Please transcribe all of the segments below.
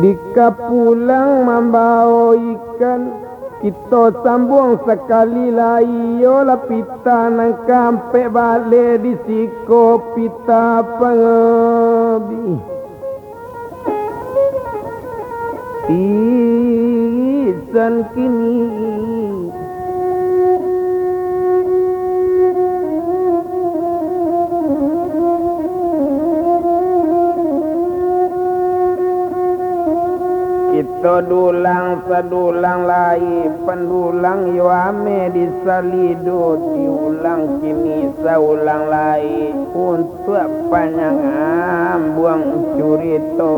Dika pulang membawa ikan, kita sambung sekali lagi. Yola pita nang kampe balik di siko pita pengebi. Isan kini kita dulang sedulang lai pendulang yuame disalido diulang kini saulang lai untuk panjang buang curito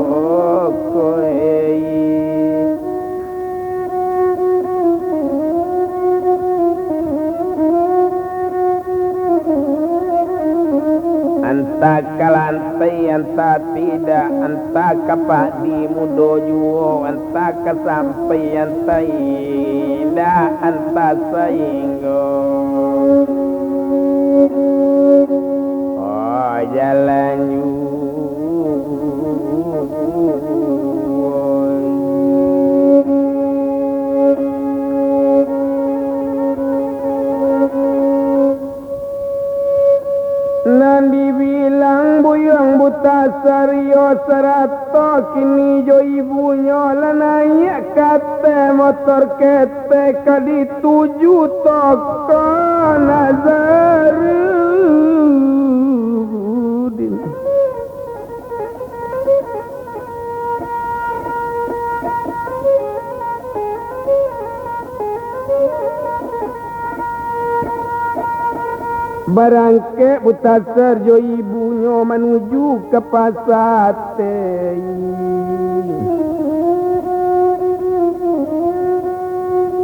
koei entah kalantai entah tidak entah kapak di mudo juo entah kesampai entah tidak entah sehingga oh jalan you Nandi bilang buyang buta sario serato kini jo ibunya lanai kate motor kete kadi 7 toko Nazarudin barangke buta serjo ibunya menuju ke pasate.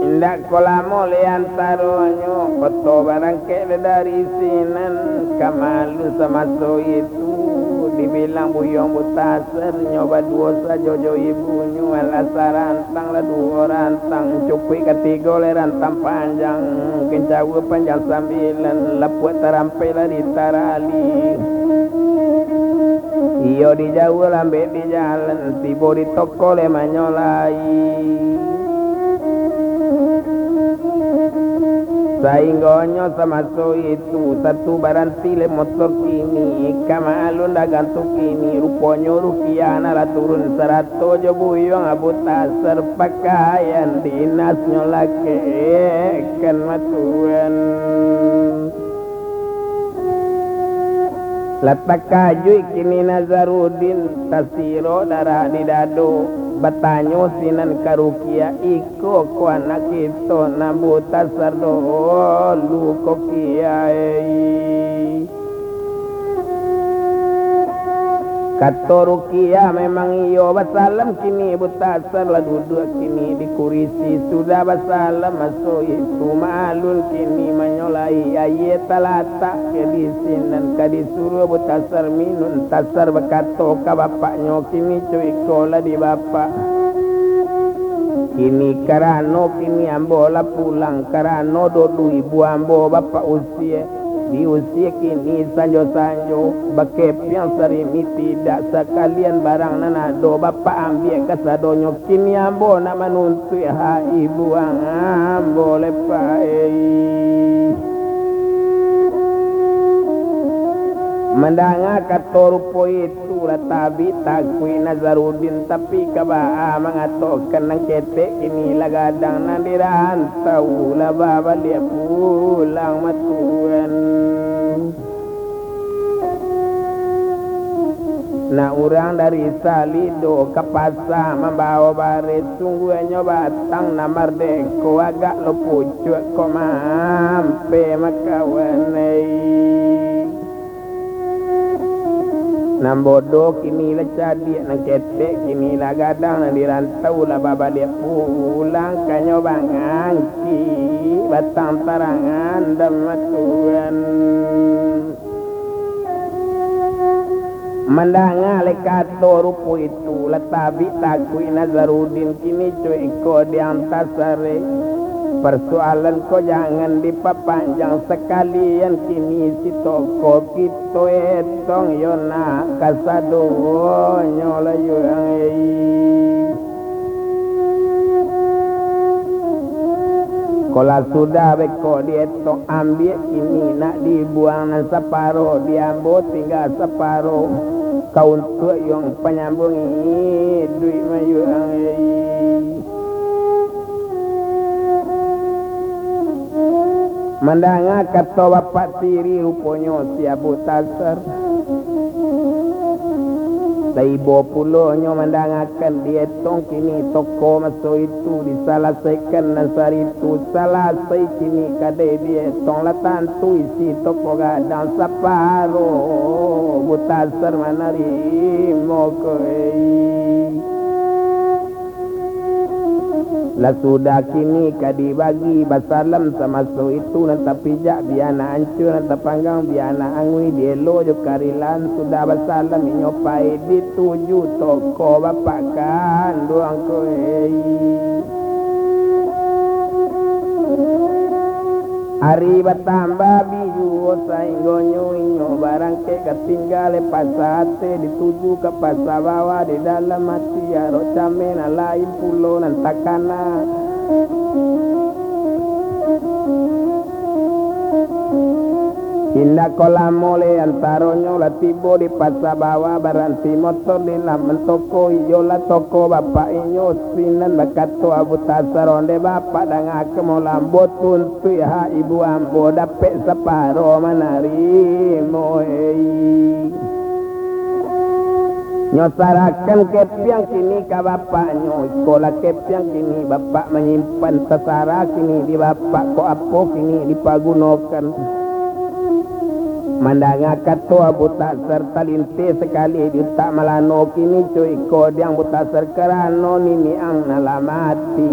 Indak kolamo leantaronyo koto barangke dari sinan kamalu sama so itu dibilang buyong buta ser nyoba dosa jojo ibunya alasa rantang lah 2 rantang cukui ketiga le rantang panjang kencawa panjang 9 lepuat terampai lah di tarali iyo di jauh lambe di jalan tibo di toko le manyolai sainggonyo sama so itu satu baranti le motor kini kamalun dagantuk kini ruponyo rupiah nala turun 100 jo buyong abu tasar pakaian dinasnyo lake kan matuan letak kaju kini Nazarudin tasiro darah di dado batanyo sinan karukia iko ko anak itu nabuta sardo lu ko kiai kato rukia memang iyo basalam kini buta sar la duduk kini di kurisi sudah basalam masuk itu malun kini menyolai ayat talata ke di sinan kadisuruh buta sar minun tasar bakato ka bapaknya kini cuy kola di bapak kini karano kini ambo la pulang karano dodu ibu ambo bapak usia di usia kini sanjo-sanjo bakep yang serimi tidak sekalian barang nanado bapak ambil kesadonyo kini ambo nama nuntui ha ibu ambo lepai mendanga katorupo itu latabi takui Nazarudin tapi kabaa mengatokan nang ketek ini lagadang nandirantau lababa dia pulang matuan na urang dari Salido ke pasar membawa baret sungguhnya batang na mardeko agak lo pucuk ko mampe makawanai nambodo kini la cadi nang ketek kini la gadang nang dirantau la baba dia pulang kanyo bangangki batang tarangan damatuan mandanga lekato rupo itu la tabi takui Nazarudin kini cuy ko diantasare persoalan kau jangan diperpanjang sekalian kini si toko kita etong yo nak kasado nyola yo kalau sudah beko dia tong ambil ini nak dibuang nan separo diambil tinggal separo kau untuk yang penyambung ini duit mayu mendengar kata bapak tiri rupanya siap butasar Saibo pulonyo mendengarkan dia tong kini toko masuk itu diselesaikan nasar itu selesai kini kadai dia tong latan tu isi toko gadang separo butasar manari mokoi lah sudah kini kadi bagi basalam sama so itu nanti pijak biana hancur nanti panggang biana angui dielo jo karilan sudah basalam nyopai dituju toko bapak kan doang koei hari bertambah biju sainggo nyuinyo barang ke ketinggal pasate dituju ke pasar bawah di dalam hati aro camen lain pulau nan takana Indah kolam mole antaronyo la tibo di pasar bawah baranti motor di laman toko ijola toko bapak inyo sinan bakato abu tasar onde bapak dangake mau lambot tuntu ya ibu ambo dapet separo manari moei nyosarakan kepiang kini ka bapak nyo sekolah kepiang kini bapak menyimpan sesara kini di bapak ko apo kini dipagunokan mandanga katua butasar talinte sekali di tak malano kini cuy kodang butasar kerano nini ang nalamati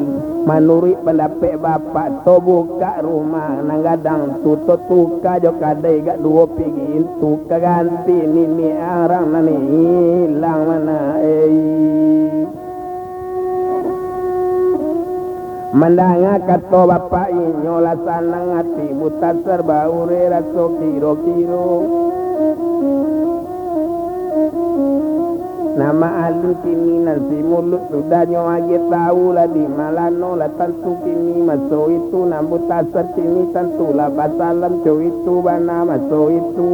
manuri pendapat bapak to buka rumah nanggadang tuto tuka jo kadai gak dua pigi tuka ganti nini arang nani hilang mana mandanga kato bapak inyo lasanang hati butasar baure raso kiro-kiro nama alim kini nasi mulut sudah nyoage tahu lah di malano lah tentu kini masuk itu nam butasar kini tentu lah basalam co itu bana masuk itu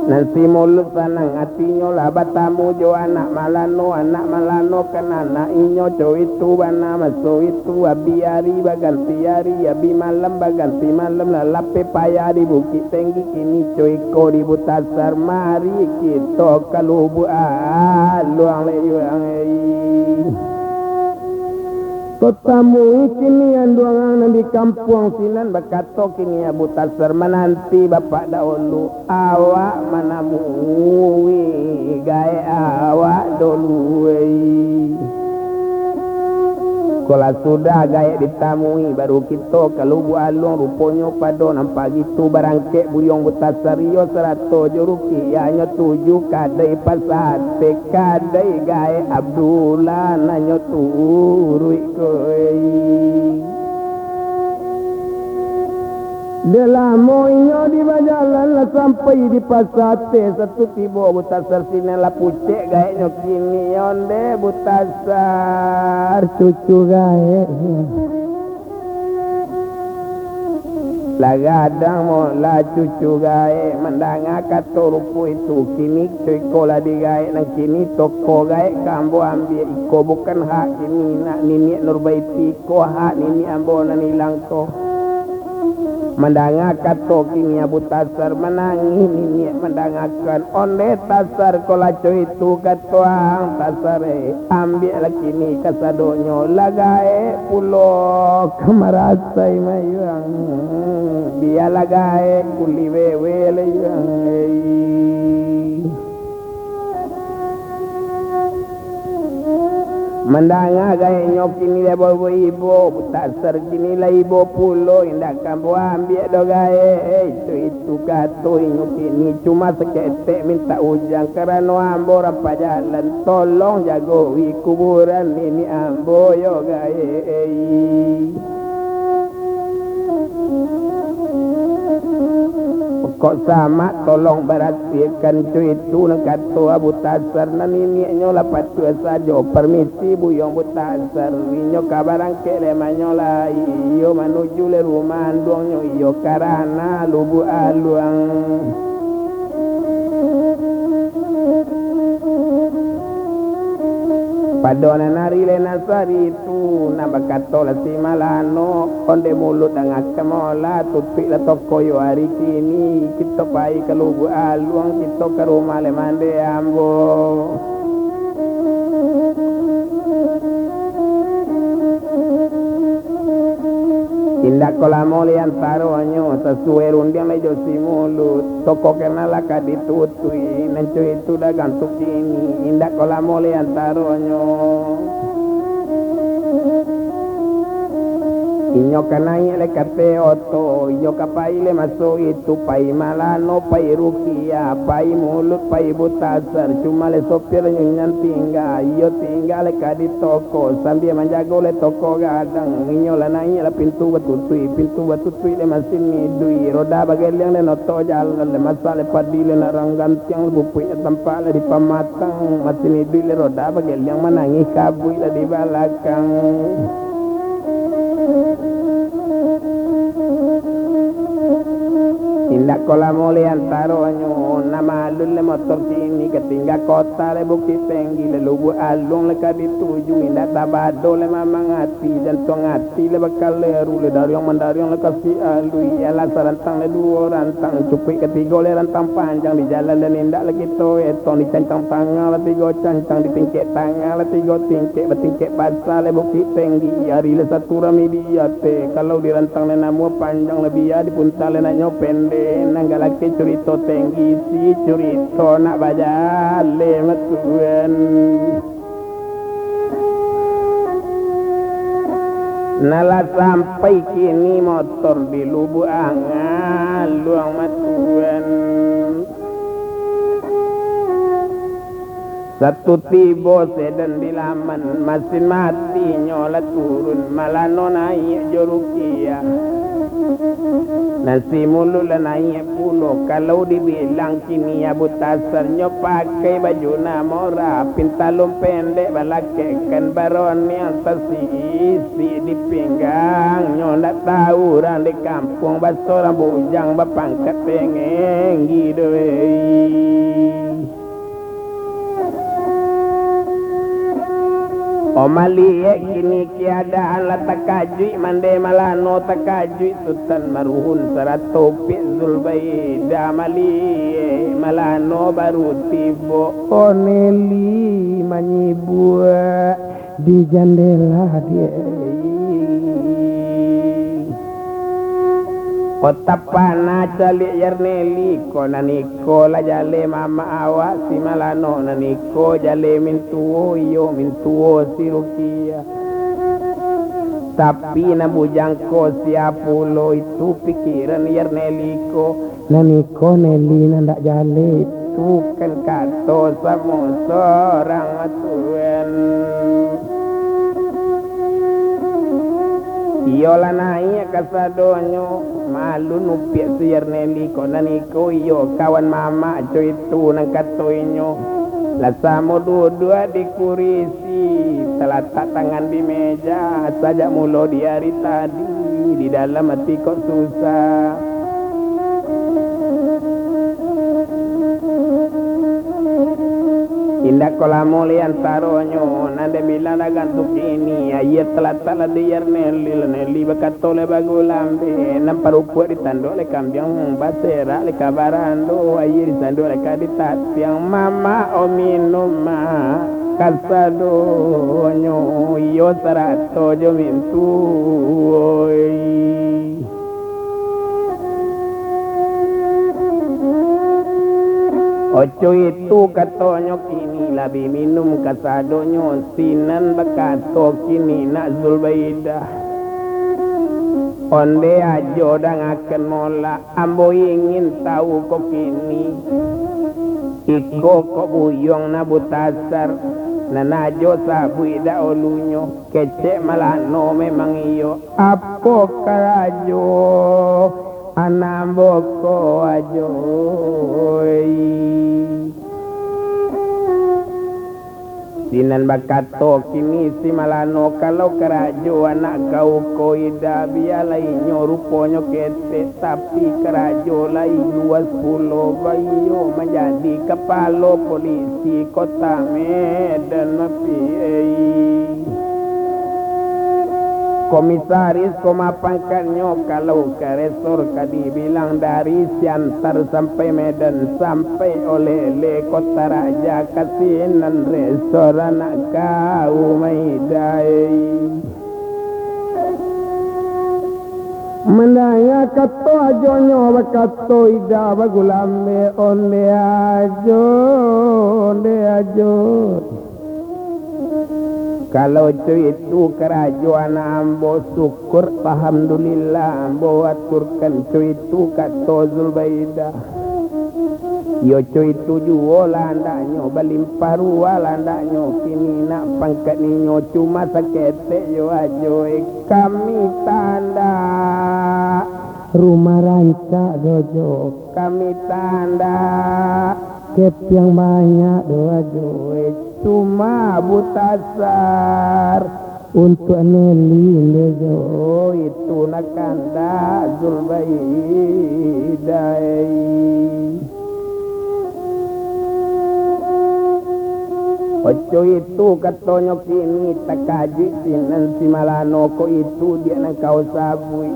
nasi mulut sanang hatinya lah batamu jo anak malano kan anak inyo co itu bana masuk itu abi hari baganti hari abi malam baganti malam lah lape payah di bukit tinggi kini co iko di butasar mari kita kalubu luang leyu Totamu kini yang doangan di kampung sinan bakato kini abu tasar menanti bapak dahulu awak mana muwi gaya awak dulu kalau sudah gaya ditamui baru kita kalau bu alung rupanya pada nampak gitu barangkek buyong butasario 100 juruki hanya 7 kadai pasate kadai gaya Abdullah nanyo turui koi Delamo inyo di bajalan lah sampai di pasate satu tiba butasar sini lah pucek gaya kini yonde butasar cucu gaya lah gadang mo lah cucu gaya mendanga kato rupu itu kini cuiko lah di gaya nang kini toko gaya kambo ambil iko bukan hak kini nak nini nurbaiti ko hak nini ambo nanilang ko mandanga kato kini abu tasar menangi nini mendangakan onde tasar kolaco itu katuang tasare ambil lagi ni kasadonyo lagae pulo kemarasai mayang dia lagae kuliwewe layang Mendanga gaya nyoki nila bobo ibo Butasar kinila ibo pulo Indah kambu ambil do gaya Itu kato nyoki ni Cuma seketek minta ujang Karena ambo rapa jalan Tolong jagoi kuburan ini ambo yo gaya Kok sama tolong berhasilkan itu nengkato Abu Tasar nanini nyola patu saja permisi buyong Butasar winyo kabarang kele manyola iyo manuju le rumah andongnya iyo karana lubu aluang Padona narile nasari itu nama katola si malano konde mulut dengan kemola tutup la toko yo hari kini kita pai ke lubu aluang kita ke rumah le mande ambo Indak kola moli antaronyo sesuai rundiang lejo si mulut toko kena laka ditutui nancu itu dagang tuk ini indak kola moli antaronyo Inyo kananya le kate oto inyo kapai le masuk itu pai malano pai rukia pai mulut pai Butasar cuma le sopir nyan tinggal iyo tinggal le kadi toko sambil menjaga le toko gadang inyo lananya le pintu batutui le masin midui roda bagel yang le noto jalan le masa le padi le narang gantiang le bupui tempat le di pamatang masin midui le roda bagel yang menangi kabui le di belakang Indak kola mole antaronyo nama alun le motor sini ketinggal kota le bukit tinggi le lubu alung le kadi tuju indak tabado le mamang hati dan tong hati le bakal leru le dariong mandariong le kasih alu ialah sarantang le dua rantang cupik ketiga le rantang panjang di jalan le nindak le gitu etong di cancang tangan le tiga cancang di tingkek tangan le tiga tingkek betingkek pasal le bukit tinggi hari le satu rami dia te kalau di rantang le namu panjang le biar di punta le nanyo pendek nanggalake curito tinggi si curito nak baca lemat tuan nala sampai kini motor di lubu angal luang matuan satu tibo sedan di laman masin mati nyola turun malah naik jorukia nasi mulu lah naik pulau kalau dibilang kini Abu Tasar nyo pakai baju namora pintalum pendek balakekan baron yang terisi di pinggang nyo nak tahu orang di kampung basorang bujang bapangkat pengen gitu Omali kini keadaan la takajui mande malano takajui sultan maruhun saratopik zulbaida mali malano baru tibo oneli manyibua di jendela dia kota pana cali yarneli kona niko la jale mama awa si malano na niko jale mintuo iyo mintuo si rukia tapi na bujangko siapulo itu pikiran yarneli ko na niko neli na ndak jale itu kan kato sama seorang atuan iyo la naik kasadonyo malu nupiak siar neli kona niko iyo kawan mama co itu nang katoinyo lasamo dua-dua di kurisi telatak tangan di meja saja mulo di hari tadi di dalam hati kok susah indak kola moli antaronyo nande bilang gantuk ini ayat telat di neli bakatole bagulambe namparupu di tando le kambiang basera le kabarando ayat di tando le kaditat yang mama ominuma kasadonyo iyo sarato jo mintu Ojo itu katonyo kini labi minum kasadonyo sinan bakato kini nak Zulbaidah. Onde ajo dangaken mola ambo ingin tahu kok kini iko kok buyong na butasar nanajo sabui da olunyo kecek malano memang iyo apo karajo anambo ko ajo sinan bakato kini si malano kalau kerajo anak kau ko ida bialai nyoruponyo kete tapi kerajo lai 20 bayo menjadi kepala polisi kota Medan komisaris komapangkannya kalau ke resor kadi bilang dari Siantar sampai Medan sampai oleh kota raja kasinan resor anak kau maidai mendaya kato ajo nyoba kato ida bagulambe onde ajo kalau itu kerajaan ambo syukur alhamdulillah ambo aturkan itu kato Zulbaidah yo itu juo landanyo balimparua landanyo kini nak pangkat ninyo cuma sakete yo ajo kami tanda rumah ranca dojo kami tanda kep yang banyak dojo cuma butasar untuk Nelly lejo itu nakanda Zulbaidah ojo itu katonyo kini takaji sinan si malano ko itu dia nang kau sabui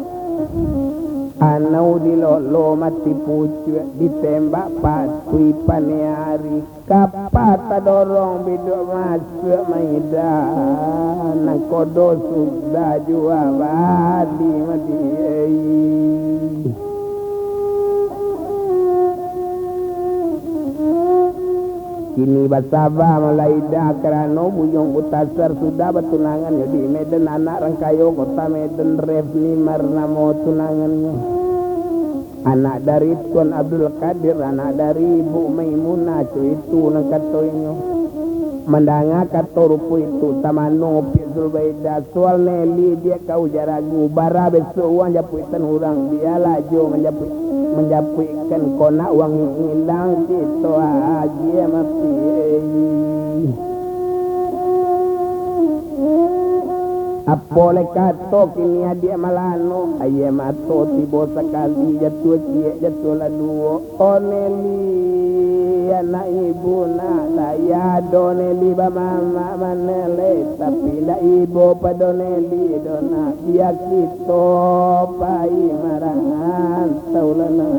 anau dilolo mati pucu ditembak patui paneari kapata dorong bidok masuk maida nang kodo sudah jua badi mati kini basaba malaida kerana buyong butasar sudah bertunangan di Medan anak rangkayo kota Medan Refni Marnamo tunangannya anak dari Tuan Abdul Qadir anak dari Ibu Maimunah itu nang katoinyo mendanga kato rupu itu tamano Zulbaidah soal Nelly dia kau jaragu bara besok uang japuitan orang dia lajo menjapuikan kona uang hilang gitu aja mapi apole kato kini dia malano aye mato tibo sekali jatuh kie jatuh laduo Nelly anak ibu nak saya doneli ba mama manele tapi la ibu pa doneli dona dia kito pai marangan taulana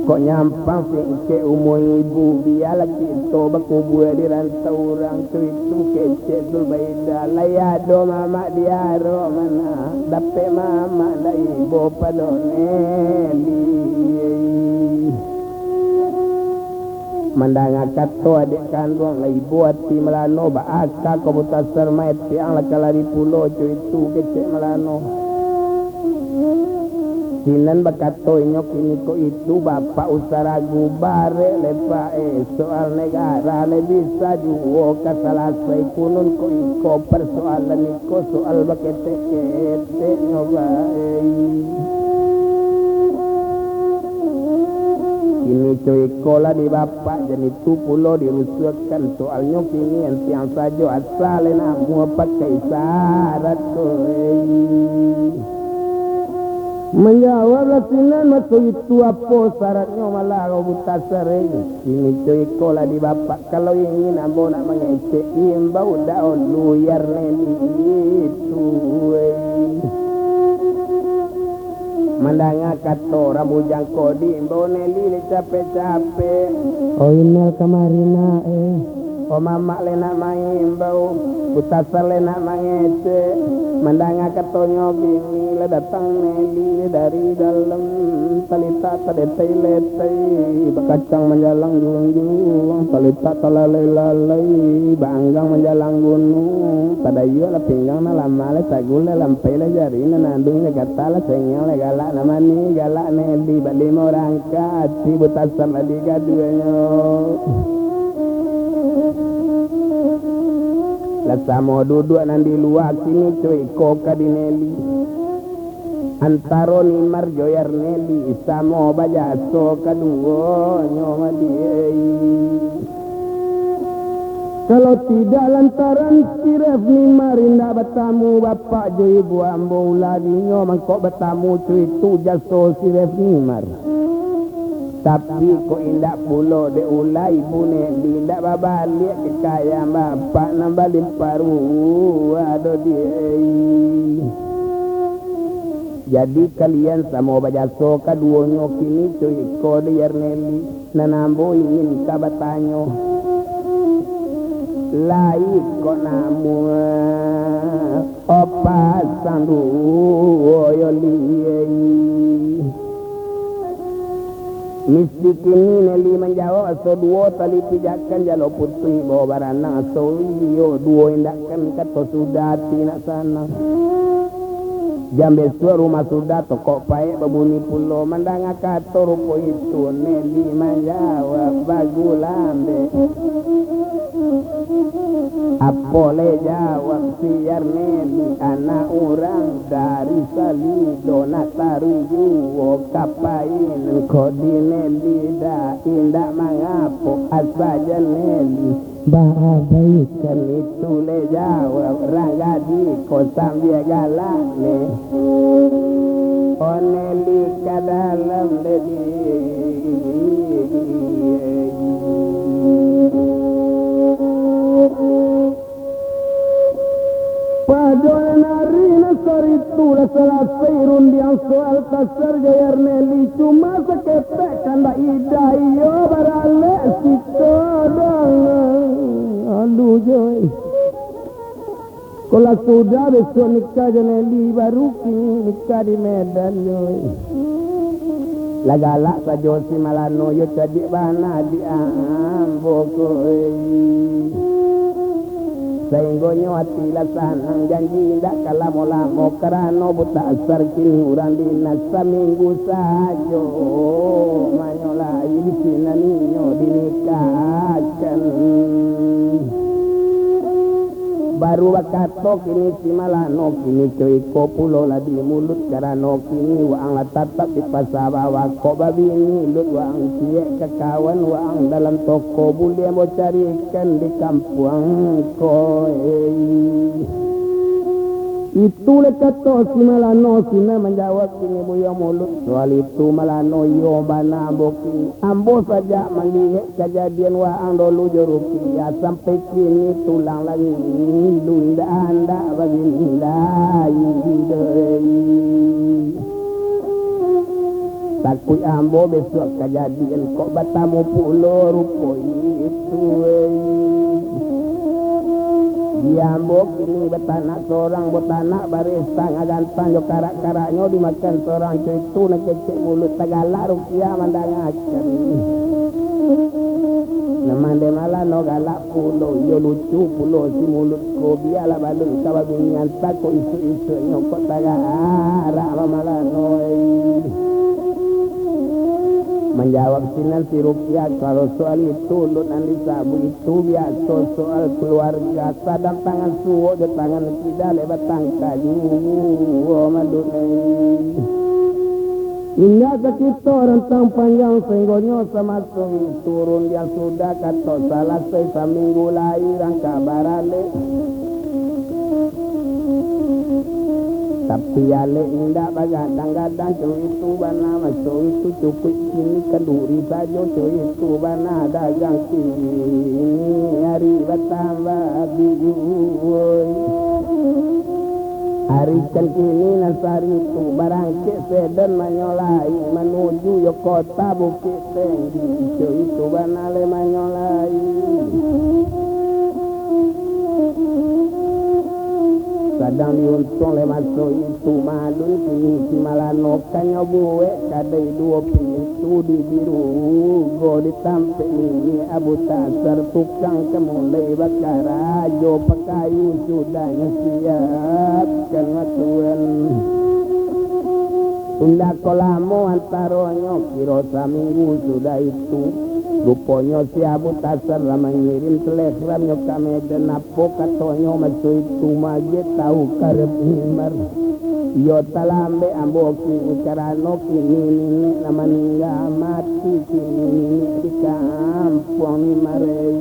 kok nyampang ke umur ibu biar kito bakubur di rantau orang itu kece Zulbaidah layado mama dia ro mana dape mama da ibu padoneli mandanga kato adik kandung la ibu ati melano ba aka komutasar mai tiang la kalari pulo itu kece melano sinan bakato inyo kini ko itu bapak usara gubare lepa soal negara le bisa juo kasalasai kunun ko iko persoalan iko soal bakete kete nyoba kini coy kola di bapak jadi itu pulau dirusukan soalnya kini yang saja asal namu pakai syarat menjawab lasinan masuk itu apa syaratnya malah kau butasar ini cuy kola di bapak kalau ingin ambo nak mengecek imbau daun luyar Nelly itu mandanga kato rambu jangko di imbau Nelly capek-capek oh inal kamarina Mamak lena mangimbau Putasar lena mangece Mandanga katonyo gini le datang Neli dari dalam talita tadetai letai bakacang menjalang junjung talita talalai-lalai banggang menjalang gunung tadayu la pinggang na lamale tagule lampai le jari na nandung le gatala senyong le galak namani galak Neli bali morangka ati Putasar ladi gaduanyo Lasamo duduk nandi luar sini cuy koka di Neli antaro ni marjoyar Neli samo bajaso kaduo nyoma diei kalau tidak lantaran siref ni marinda betamu bapak jo ibu ambo uladi nyoma kok betamu cuy tu jaso siref ni mar tapi kok indak pulo de ulai ibu Neli indak babalik ke kaya bapak nambalin paru aduh diei jadi kalian sama bajaso kaduonyo kini cuy ko de Neli nanambo ingin kabatanyo lai kok namu opa sandu oyo liei Mistik ini Neli menjawab aso duo tali pijakan jalo putri bawa barana aso iyo duo indakan kata sudah tina sana Jambesua rumah sudah toko pae babuni pulo mandanga kato rupo itu Neli menjawab bagulambe Apole jawab siar Neli anak orang dari Salido natari juwo kapain kodi Neli da indak mangapo asaja Neli baabaikan itu le jawab rangga di kosam dia galak ne oh Neli ke dalam Neli Padoan arina saritu la selesai rundiang soal tasar jayar Neli cuma seketek kanda idai yo barale si kodang aduh joy kalau sudah besok nikah je Neli baru kini nikah di Medan joy lagalak sajo si malano yo jadi bana di ambokoi Sainggonyo hati lasanang janji indak kalamo-lamo karano buta asar kini urang dinas seminggu sajo manyola ini sina ninyo dinikahkan baru wakato kini si malano kini cuy ko pulo la di mulut karano kini waang latatap di pasabawa ko babini lut waang cie kekawan waang dalam toko boleh mau carikan di kampung ko itu lekato si malano sina menjawab kini buya mulut soal itu malano yo bana boki ambo saja melihat kejadian waang dulu joruki ya sampai kini tulang lagi dunda anda bagindai takut ambo besok kejadian kok batamu pulo rupo itu Diambok ini betanak seorang betanak barisang agantang jo karak-karaknya dimakan seorang cuitu nak kecek mulut Tagalak rupiah mandangakan namande malah no galak pulo yo lucu pulo si mulut ko biarlah balun kababingan tak ko isu-isu nyokot Tagalak malah no menjawab sinan si rupiah kalau soal itu lut nanti sabu itu biasa soal keluarga sadam tangan suwo di tangan tidak lebat tangkayu madun hingga kita rentang panjang sehingga sama turun yang sudah kata salah saya minggu lahir angka barale tapi ale indah bagadang-gadang cuy itu bana masuk itu cukup kini kenduri saja cuy itu bana dagang kini hari bertambah biuy hari kan kini nasari itu barang kesedan menyolai menuju yo kota Bukit Tinggi cuy itu bana le menyolai Sadang diuntung le masuk itu malun kini si malano kanyo buwe kadai dua pintu di biru go ditampe ini Abu Tasar tukang kemulai bakara jo pakayu sudah siap kan matuan Unda kolamo antaronyo kiro saminggu sudah itu rupanya si Abu Tasar lama ngirim telegram nyo kami dan napo katonyo masuk itu maje tahu karep himar yo talambe amboki karano kini nini nama ningga mati kini nini di kampung ni marei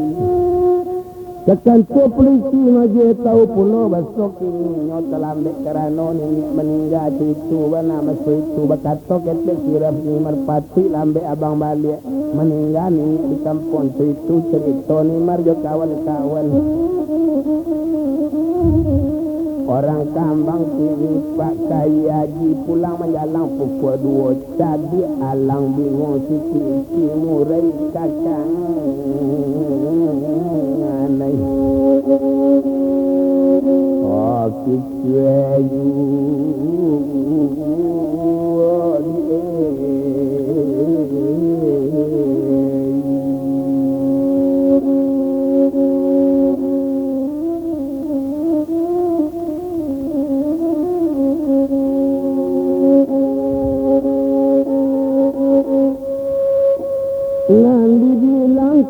Tekan polisi maje tahu puno basok ini nyo talambe karano nini meninggal itu bana masuk itu bakato kete kirap ni merpati lambe abang balik meninggal nini di kampung itu cerita ni marjo kawan-kawan orang kambang kini Pak Kayaji pulang menjalang pukul 2 tadi alang bingung si murai kakang aneh oh kiciayu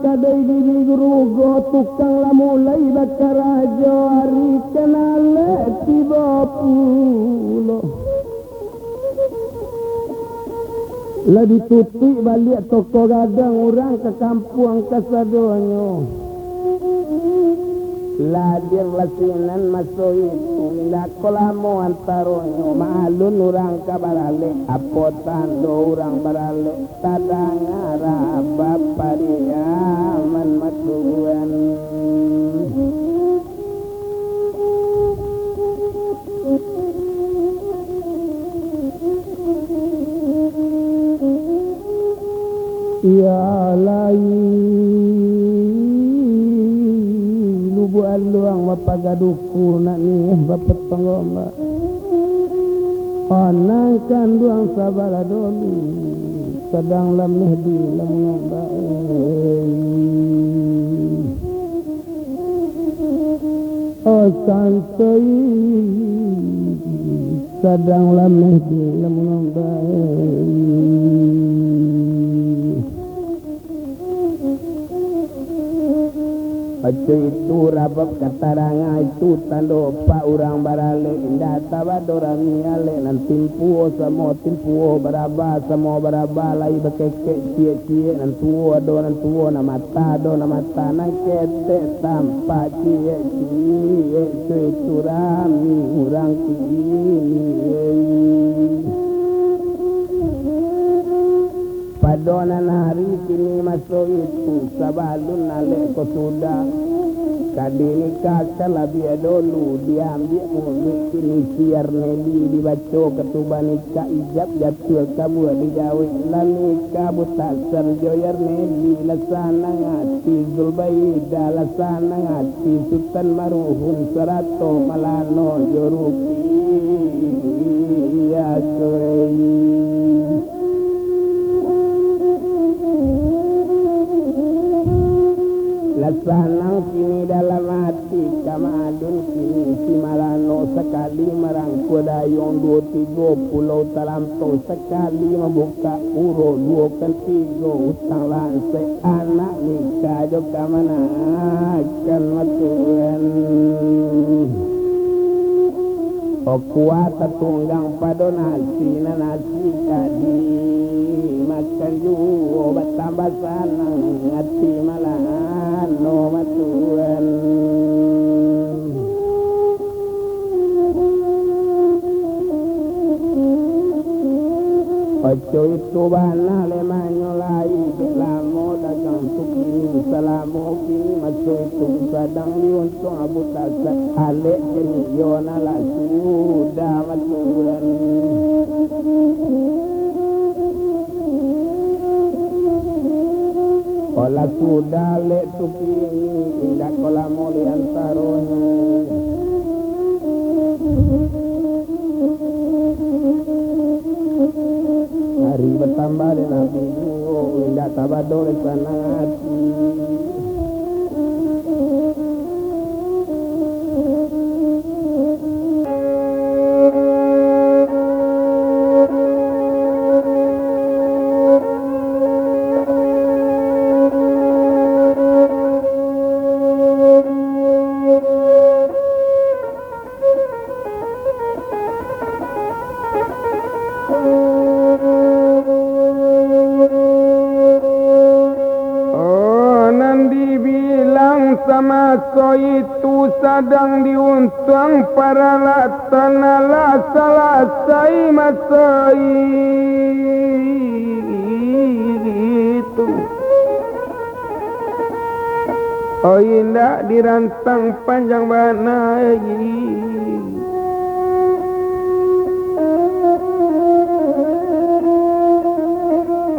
kadai di gerugo tukang la mulai bakarajo hari kenale tiba pulo la ditutup balik toko gadang orang ke kampung kasadonyo ladir lasinan masuk itu ndak kolamo antaronyo malun orang kabarale apotan do orang barale tadangara bapariaman matuan ya buat luang mapagaduku nak ni bapak penggoma onangkan luang sabar dulu sedang lemih di lemah oh santai sedang lemih di lemah itu rabab kataranga itu tando pa urang barale indah tabadora miale nan timpuo samo timpuo baraba samo baraba lai bekeke cie nan tuo na mata nan kete tampa cie itu rami urang kini padonan hari kini masuk itu sabalun nale ko sudah kadini kakak lebih dulu diambil mulut kini siar nedi dibaca ketuban nikah ijab jatuh kabu digawe lanika buta serjoyar nedi lasana ngati zulbaida lasana ngati sultan maruhun serato malano joruki ya soei Lasanang kini dalam hati kamadun kini si malano sekali merangkul dayung 2-3 pulau terlampau sekali membuka uro 2-3 utang lantai anak nikah juga mana akan matuan oh kuat tunggang pada nasi kadi makan juga bertambah sanang hati malahan no matuan ojo itu bana lemanyo lai belamo dagang tukini salamo kini masuk itu sadang liuntung Abu Tasar alek jeni yona la sudah matuan olah sudah lek tukini indah kolamo liantaronya badole sanang hati. Masa itu sedang diuntang para latanalah selesai masa itu. Oh indah dirantang panjang banai.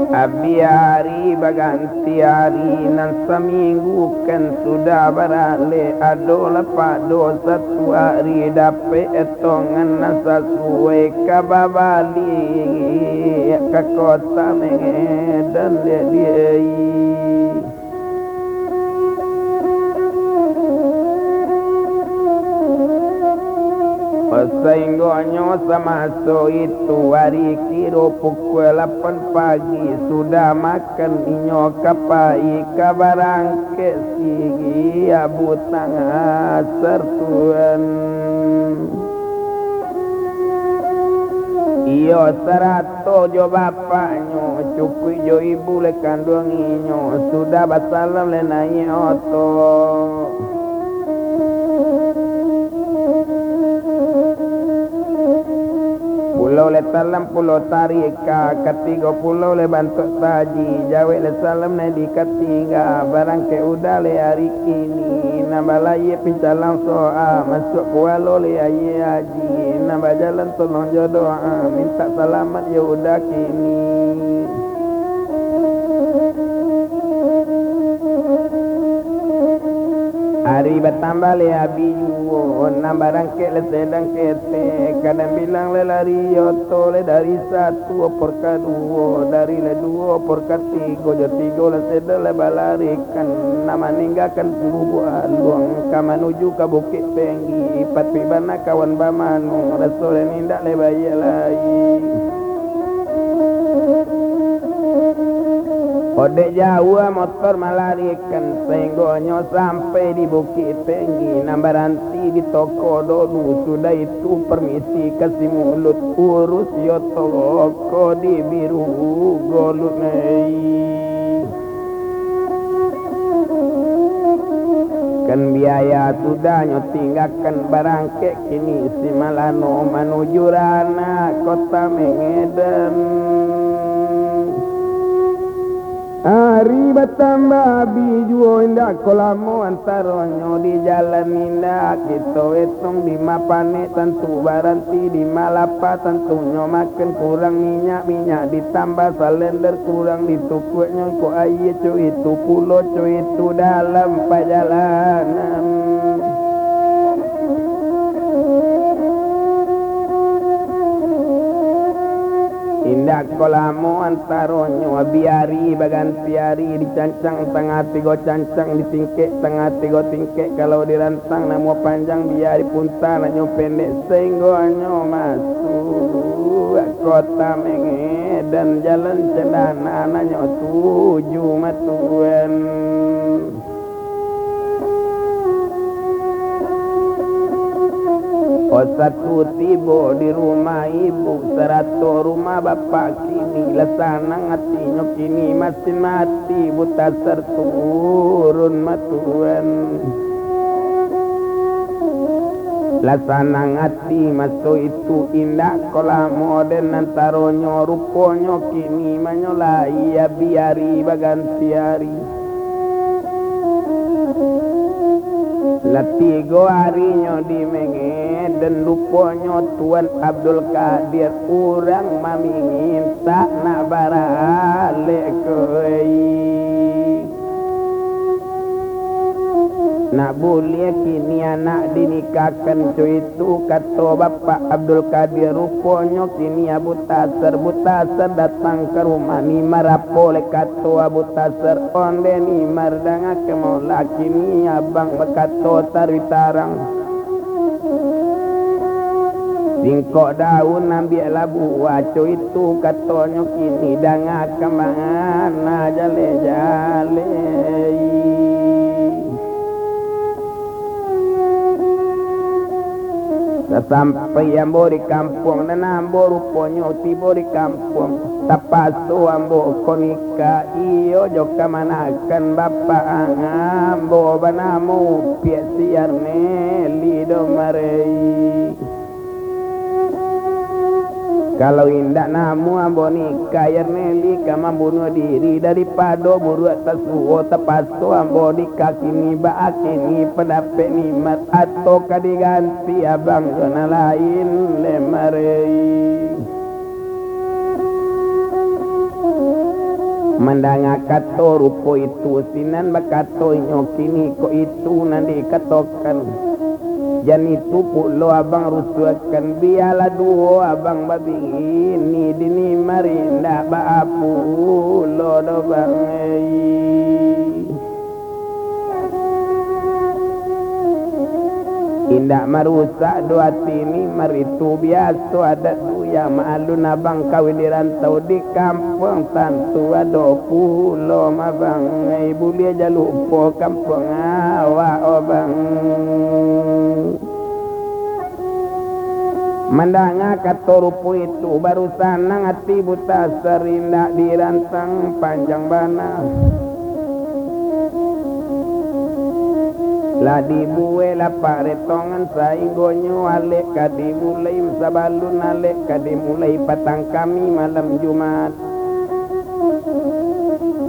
Abi hari baganti hari nan seminggu kan sudah berale ado lepak dosa satu hari dapat etongan nasa suwe kababali ke kota Medan dia. Sehingga sama so itu hari kira pukul 8 pagi sudah makan inyo kapai kabarang ke sigi abu tangah sertuan. Iyo serato jo bapaknya cukui jo ibu le kandung inyo sudah basalam le nai oto. Pulau le salam pulau tarika ketiga pulau le bantuk saji jawa le salam na di ketiga barang ke udah le hari kini nambah ye pincalang soa masuk kualo le aye haji nambah jalan tolong jodoh minta selamat ya udah kini. Hari bertambah le abi juo nambah rangke le sedang kete kadang bilang le lari yoto le dari 1 opor ke 2 dari le 2 opor ke 3 jo 3 le sedang le balarikan nama ninggalkan bubu aluang ka menuju ke Bukit Tinggi patpi bana kawan bamanu rasul nindak le bayi lai. Ode jauh motor melarikan sehingga sampai di Bukit Tinggi nambah ranti di toko dulu sudah itu permisi kasih mulut urus yo toko di biru golut nei. Kan biaya sudah tinggalkan barang kek kini si Malano menuju rana kota Medan. Hari bertambah bijuo indah kolamo antaronyo di jalan indah kita etong di mapane tentu baranti di malapa tentunya makan kurang minyak ditambah salender kurang ditukuknya ko aye cuy itu pulo cuy itu dalam perjalanan. Indah kolamo antaronyo biari baganti hari dicancang tengah 3 cancang ditingkek tengah 3 tingkek kalau dirantang namo panjang biari punta nanyo pendek sehingga nyo masuk kota Medan jalan cendana nanyo 7 matuan. Satu tiba di rumah ibu 100 rumah bapak kini lesana ngatinya kini masih mati buta serturun matuan. Lesana ngati masuk itu indah kolamo dan antaronyo ruponyo kini manyolai ya biari baganti hari. Latigo harinya di Medan rupanya Tuan Abdul Qadir urang maminta nak barale koi Nak boleh kini anak dinikahkan cuy itu kata Bapak Abdul Qadir. Rupanya kini Abu Tasar datang ke rumah Nimar. Apa oleh kata Abu Tasar onde Nimar dengan kemola kini abang berkata tarwitarang singkok daun ambil labu waco itu katanya kini dengan kemana jale-jale. Sampai ambo di kampung dan ambo rupanya tiba di kampung tapasu ambo konika iyo joka manakan bapak ambo banamu pia siar lido marei. Kalau indak namu ambo nikah Yarneli kama bunuh diri daripada buru atas suo tepasu ambo di kaki ni baakini pendapat nimat atau kadiganti abang zona lain lemarei. Mandanga kato rupo itu sinan bakato nyokini ko itu nanti katokan. Jan itu pulo abang rusuakan biala duo abang babi ini dini marinda baapu lo do bangai. Indak marusak doa tini maritu biasa ada tu yang malun abang kawin dirantau di kampung tantu ada pulo abang ibu dia jalupo kampung awak abang. Mandanga kata rupu itu baru sanang hati buta serindak dirantang panjang bana. La dibuwe la paretongan sainggonyo alek kadi mulai sabalun alek kadi mulai patang kami malam Jumat.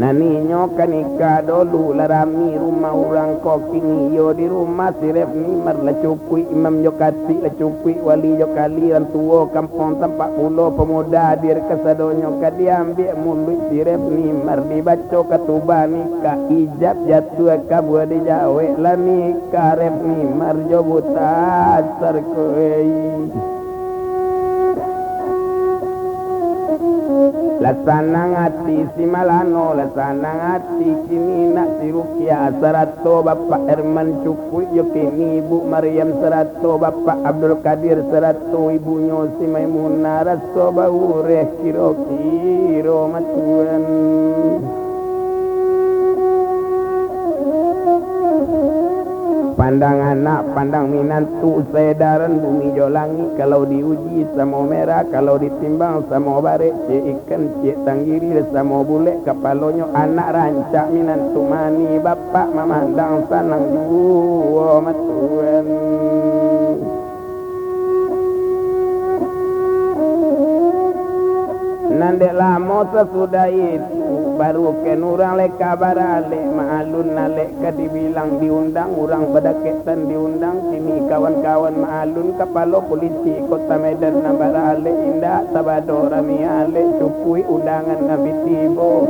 Naninyo kanika dulu larami rumah orang kopi niyo di rumah sirep ni marla cupui imam jokati la cupui wali jokali rantuo kampung tempat pulau pemuda dir kesadonyo kadiambil mulut sirep ni mar dibaco katuba nikah ijab jatuh kabua di jawe la nikah rep ni mar jobuta sarkoi. Lasanang hati si Malano, lasanang hati kini nak si Rukia serato Bapak Herman Cukui yo kini Ibu Maryam serato Bapak Abdul Qadir serato ibunya si Maimunah raso baureh kiro-kiro matuan. Pandang anak, pandang minantu, sedaran bumi jolangi. Kalau diuji sama merah, kalau ditimbang sama barek. Cik ikan, cik tanggiri, sama bule. Kapalonyo anak rancak minantu mani. Bapak memandang sanang juo matuan. Nandek lama sesudah itu baru ken orang leka barale maalun nalek ka dibilang diundang orang badaketan diundang kini kawan-kawan maalun kapalo polisi kota Medan na barale indah sabado rami ale cupui undangan nabi tibo.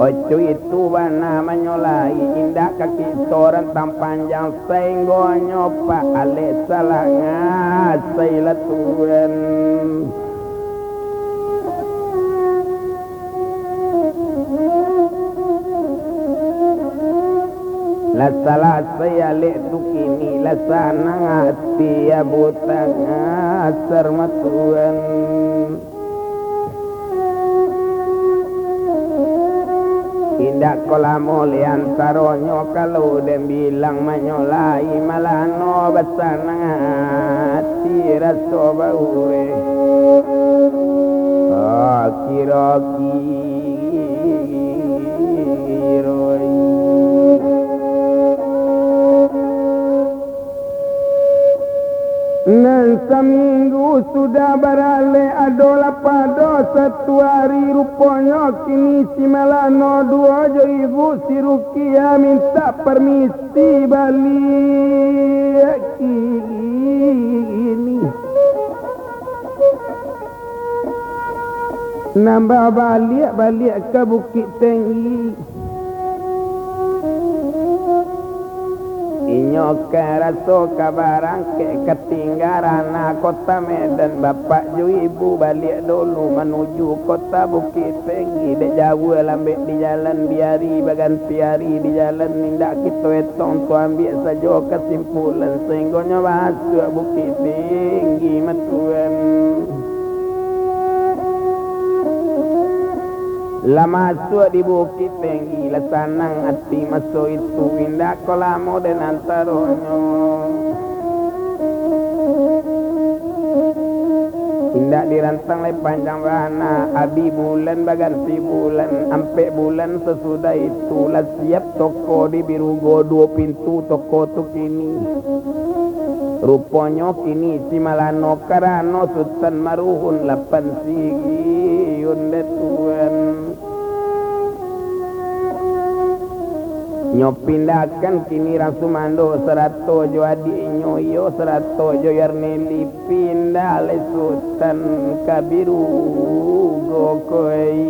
Ocu itu bana menyolai indah kaki soran tampanjang senggonyo pak ale salanga sailatuan. La salah saya lek tu kini la sanang hati ya butang asar matuan. Indak kolamo liantaronyo kalau dem bilang menyolai malano basanang hati raso baure. Kira-kira nan seminggu sudah berale adola pada satu hari rupanya kini si Melano dua jo ibu si Rukia minta permisi balik ini nambah balik ke Bukit Tinggi nyoke raso kabarang ke ketinggalan kota Medan. Bapak ju ibu balik dulu menuju kota Bukit Tinggi. Dek jauh lambek di jalan biari baganti hari di jalan nindak kita etong tu ambil saja kesimpulan sehingga masuk Bukit Tinggi matuan. Lah masuk di Bukit Tinggi lah sanang hati masuk itu indah kolamo dan antaronyo. Indah dirantang le panjang bana abi bulan baganti bulan ampe bulan sesudah itu lah siap toko di Birugo 2 pintu toko tu kini. Rupanya kini si Malano Karano Sultan Maruhun 8 sigi yunde tuan. Nyopindakan kini Rasumando Serato jo adik nyoyo Serato jo Yarneli pindah le Sultan Kabiru Gokoi.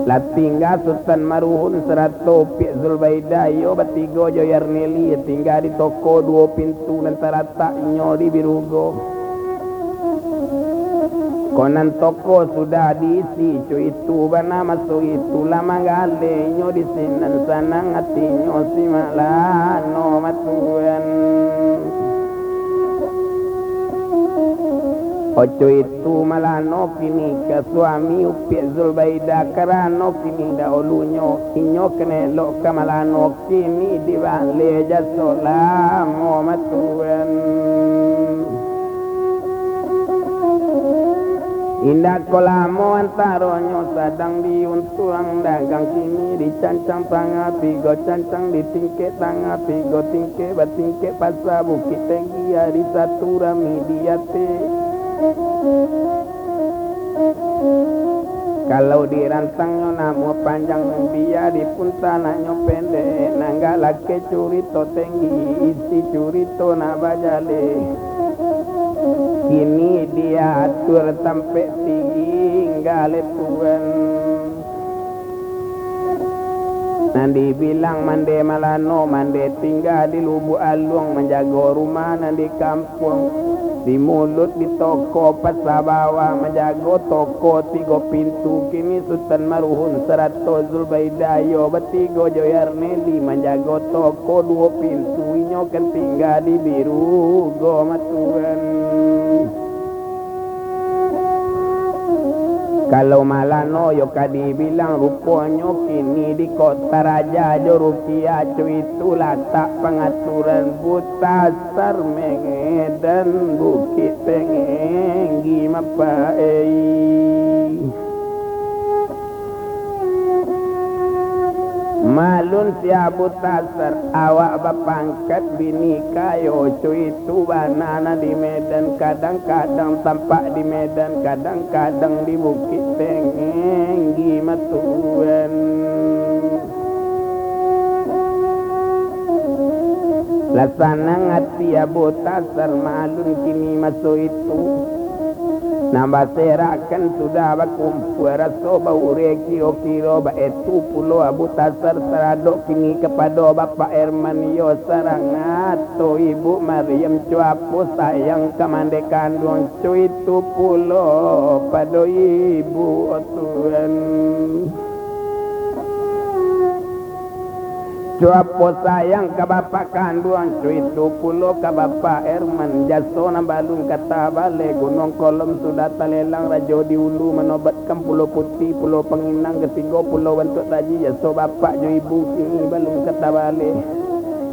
Lah tinggal Sultan Maruhun Serato Pik Zulbaida yo batigo jo Yarneli tinggal di toko 2 pintu antara taknyo di Birugo. Konan toko sudah diisi cuy itu bana masuk itu lama gale nyo di sinan sanang hatinya si Malano matuan. Ojo itu Malano kini ke suami Upik Zulbaida Karano kini dahulunya inyo kenelok ke Malano kini dibalik jasolamo matuan. Indah kolamo antaronyo sadang diuntuang dagang kini dicancang tangga tigo cancang ditingke tangga tigo tingke batingke pasar Bukit Tinggi hari satu rami diate. Kalau dirantangnya namo panjang biar dipun tanahnya pendek nangga lake curito tinggi isi curito nabajale. Kini dia atur sampai tinggal tuan. Nanti bilang mande Malano mande tinggal di Lubuk Alung menjaga rumah nanti kampung. Di mulut di toko pasar bawah menjaga toko 3 pintu. Kini Sultan Maruhun Serato Zulbaida yo betigo jo Yarneli menjaga toko 2 pintu. Inyo kan tinggal di Birugo matuan. Kalau Malano yo kadi bilang rupanya kini di kota Raja jo Rukia cuy itu latak pengaturan buta Sarmengedan Bukit Tinggi mapai. Malun siabu tasar awak bapangkat bini kayo cuy itu banana di Medan kadang-kadang tampak di Medan kadang-kadang di Bukit Tinggi matuan. Lasana ngati abu tasar malun kini masuk itu. Nambah serakan sudah bakumpul raso bau reki okiro ba itu pulau abu tasar teradok kini kepada Bapak Herman yo sarangat to Ibu Maryam cuapu sayang kemandekan dong cuy itu pulau pada Ibu Tuhan. Cuapo sayang ke Bapak kandung cuitu pulau ke Bapak Herman jasona balung kata balik gunung kolom sudah talelang rajo di ulu menobatkan pulau putih pulau penginang ketiga pulau bentuk tadi jaso Bapak jo Ibu kini balung kata balik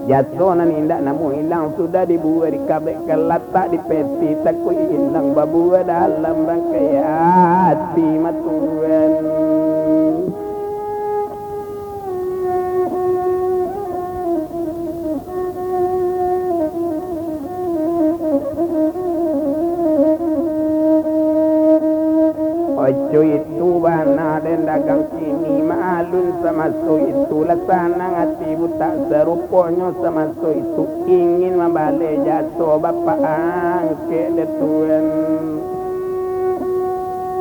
jasona nindak namu hilang sudah dibuat di kabek kelatak di peti takut hilang babua dalam rangkai hati matuan. Ojo itu bana dan dagang kini malun sama so itu lasana ngati buta serupanya sama so itu ingin membalik jatuh Bapak angke detuan.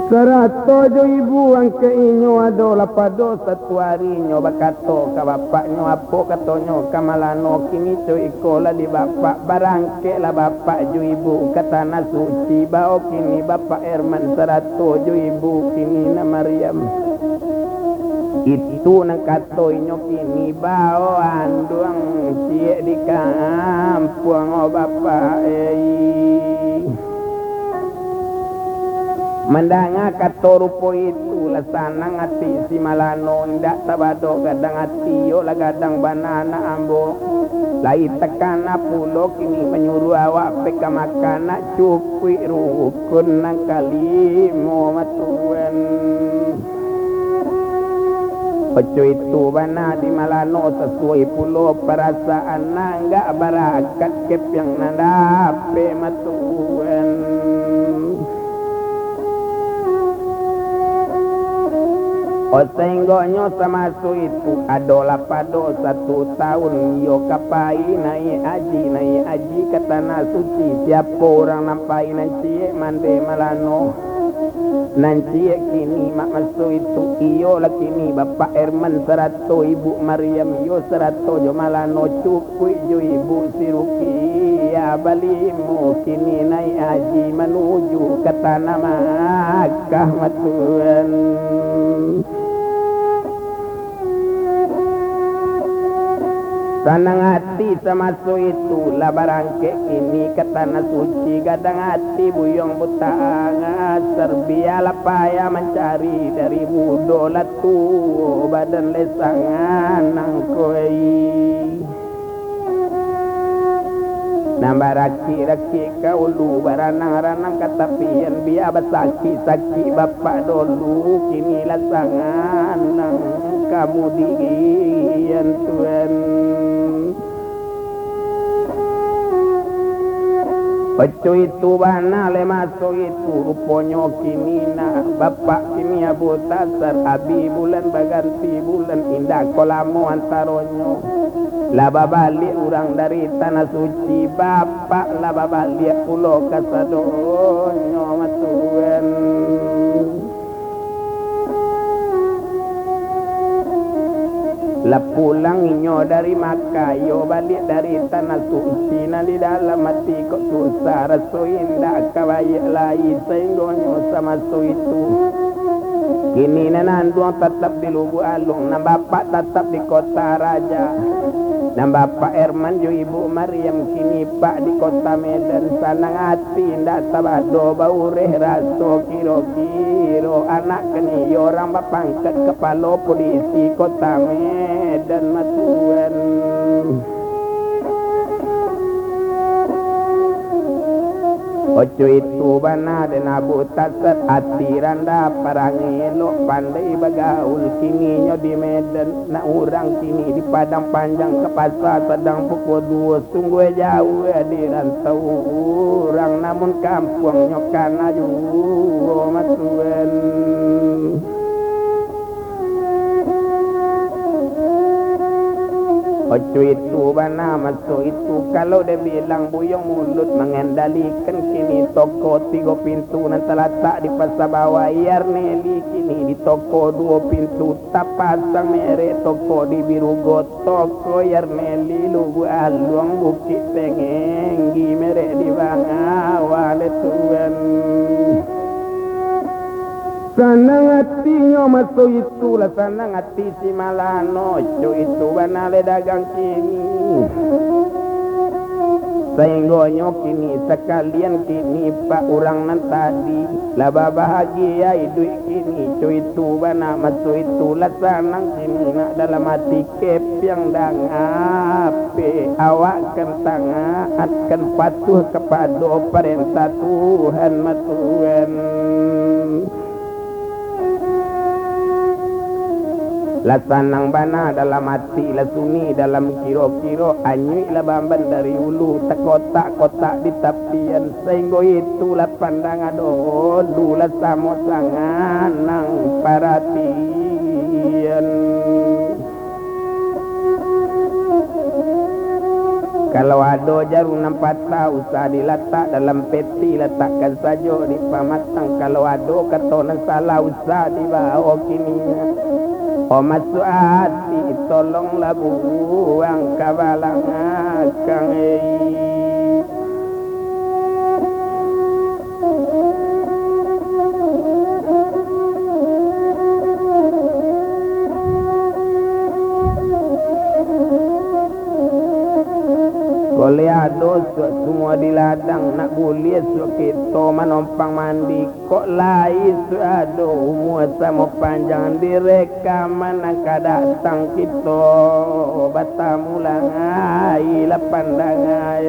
100 ibu angke inyo ado lapado satu harinyo bakato ka bapaknyo apo katonyo kamalano kini coy ikola di bapak barangke la bapak ju ibu kata na suci bao kini bapak Herman 100 ju ibu kini na Maryam itu nang kato inyo kini bao anduang cie di kampung o bapak mandanga kato rupo itu lasana ngati si malano indak tabado gadang ati yo la gadang banana ambo lai tekana pulo kini menyuruh awak peka makana cukui rukun nang kalimo matuan ojo itu bana di malano sesuai pulo perasaan nangga barakat kep yang nandape matuan Osenggonyo sama su itu adola pado 1 tahun yo kapai naik aji ke tanah suci siapa orang nampai nanti mande malano nanti kini mak masu itu iyo lah kini bapak Herman 100 ibu Maryam yo 100 jo malano cukui jo ibu siruki ya balimu kini naik aji menuju ke tanah Makkah matuan Sanang hati sama su itu lah barangke ini ke tanah suci gadang hati buyong butang serbialah payah mencari dari mudo latu badan lesangan nangkoi nambah raki kaulu baranang-ranang katapian biar basaki-saki bapak dulu kini lasangan nang kamu digian tuan Ojo itu bana le masuk itu ruponyo kini na bapak kini Abu Tasar abi bulan baganti bulan indah kolamo antaronyo laba balik orang dari tanah suci bapak laba balik pulau kasadonyo matuan lah pulang inyo dari Makkah yo balik dari tanah suci na di dalam hati kok susah raso indah kawayak lai sehinggonyo sama su itu kini nanduang tetap di Lubu Alung na bapak tetap di kota raja dan bapak Herman jo ibu Maryam kini pak di kota Medan sanang hati indah sabado baureh raso kiro-kiro anak keni orang bapangkat kepala polisi kota Medan matuan Ojo itu bana dan Abu Tasar hati randa parang elok pandai bagaul kini nyo di Medan na orang kini di Padang Panjang ke pasar sedang pukul 2 sungguh jauh di rantau orang namun kampung nyo kana juga matuan Ojo itu bana masuk itu kalau dia bilang buyong mulut mengendalikan kini toko 3 pintu nanti letak di pasar bawah Yarneli kini di toko 2 pintu tak pasang merek toko di Birugo toko Yarneli Lubu Alung Bukit Tengenggi merek di Bangawal tuan sanang hatinya masuk itulah sanang hati si Malano cu itu banale dagang kini sehinggonyo kini sekalian kini pak orang nan tadi laba bahagia hidup kini cu itu bana masuk itulah sanang kini nak dalam hati kep yang dangape awak kentang akan patuh kepada perintah Tuhan matuan Lasanang bana dalam hati lasuni dalam kiro-kiro anyui lah bamban dari ulu tak kotak-kotak di tapian sehingga itulah pandangan dulu lah samo sangan nang paratian Kalau ada jarum nampak tahu usah diletak dalam peti, letakkan saja di pamatang. Kalau ada kata nak salah usah dibawa kini. Oh masuk hati tolonglah buang kabalang akang. Boleh ada semua di ladang nak boleh kita menompang mandi kok lain ada umur sama panjang direkaman angka datang kita batamulang ai la pandangai